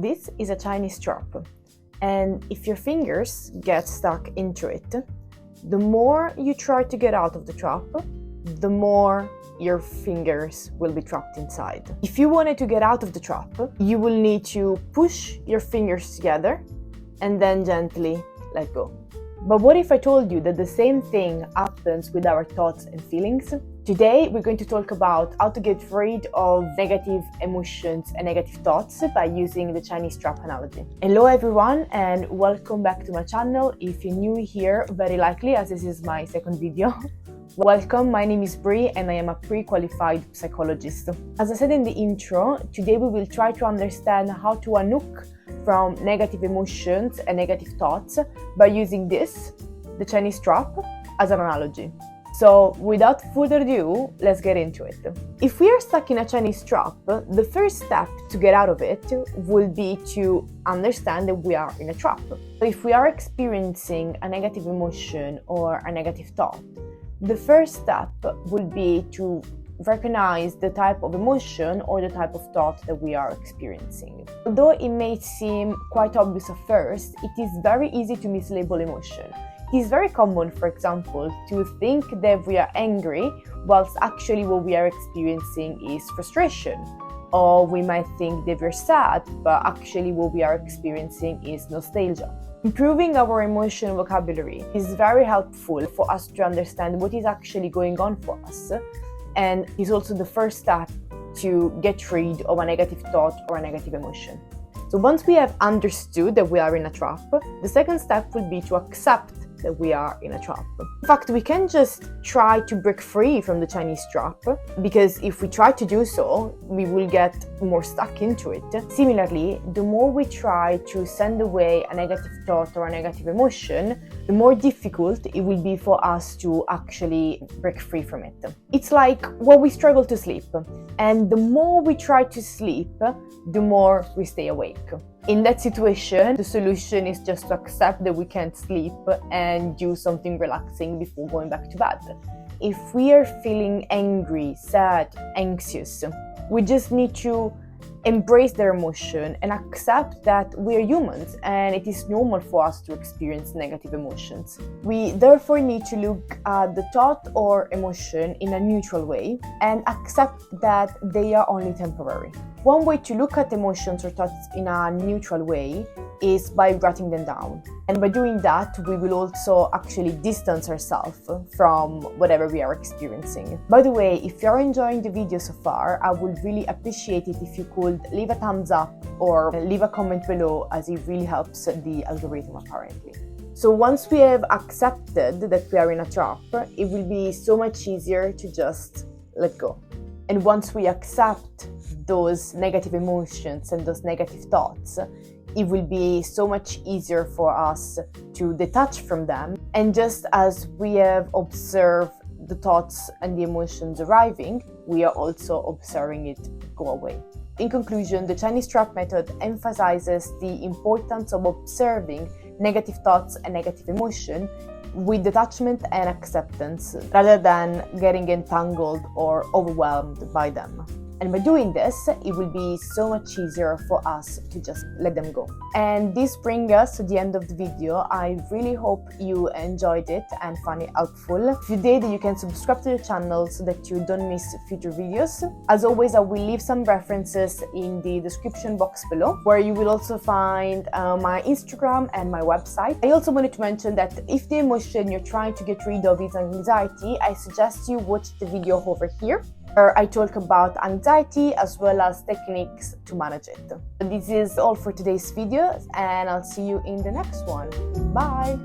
This is a Chinese trap, and if your fingers get stuck into it, the more you try to get out of the trap, the more your fingers will be trapped inside. If you wanted to get out of the trap, you will need to push your fingers together and then gently let go. But what if I told you that the same thing happens with our thoughts and feelings? Today, we're going to talk about how to get rid of negative emotions and negative thoughts by using the Chinese trap analogy. Hello everyone, and welcome back to my channel. If you're new here, very likely, as this is my second video. Welcome, my name is Brie and I am a pre-qualified psychologist. As I said in the intro, today we will try to understand how to unhook from negative emotions and negative thoughts by using this, the Chinese trap, as an analogy. So without further ado, let's get into it. If we are stuck in a Chinese trap, the first step to get out of it will be to understand that we are in a trap. So if we are experiencing a negative emotion or a negative thought, the first step will be to recognize the type of emotion or the type of thought that we are experiencing. Although it may seem quite obvious at first, it is very easy to mislabel emotion. It is very common, for example, to think that we are angry, whilst actually what we are experiencing is frustration. Or we might think that we're sad, but actually what we are experiencing is nostalgia. Improving our emotion vocabulary is very helpful for us to understand what is actually going on for us, and is also the first step to get rid of a negative thought or a negative emotion. So once we have understood that we are in a trap, the second step will be to accept that we are in a trap. In fact, we can just try to break free from the Chinese trap, because if we try to do so, we will get more stuck into it. Similarly, the more we try to send away a negative thought or a negative emotion, the more difficult it will be for us to actually break free from it. It's like when we struggle to sleep, and the more we try to sleep, the more we stay awake. In that situation, the solution is just to accept that we can't sleep and do something relaxing before going back to bed. If we are feeling angry, sad, anxious, we just need to embrace their emotion and accept that we are humans and it is normal for us to experience negative emotions. We therefore need to look at the thought or emotion in a neutral way and accept that they are only temporary. One way to look at emotions or thoughts in a neutral way is by writing them down. And by doing that, we will also actually distance ourselves from whatever we are experiencing. By the way, if you're enjoying the video so far, I would really appreciate it if you could leave a thumbs up or leave a comment below, as it really helps the algorithm apparently. So once we have accepted that we are in a trap, it will be so much easier to just let go. And once we accept those negative emotions and those negative thoughts, it will be so much easier for us to detach from them. And just as we have observed the thoughts and the emotions arriving, we are also observing it go away. In conclusion, the Chinese trap method emphasizes the importance of observing negative thoughts and negative emotion with detachment and acceptance, rather than getting entangled or overwhelmed by them. And by doing this, it will be so much easier for us to just let them go. And this brings us to the end of the video. I really hope you enjoyed it and found it helpful. If you did, you can subscribe to the channel so that you don't miss future videos. As always, I will leave some references in the description box below, where you will also find my Instagram and my website. I also wanted to mention that if the emotion you're trying to get rid of is anxiety, I suggest you watch the video over here, where I talk about anxiety as well as techniques to manage it. This is all for today's video, and I'll see you in the next one. Bye!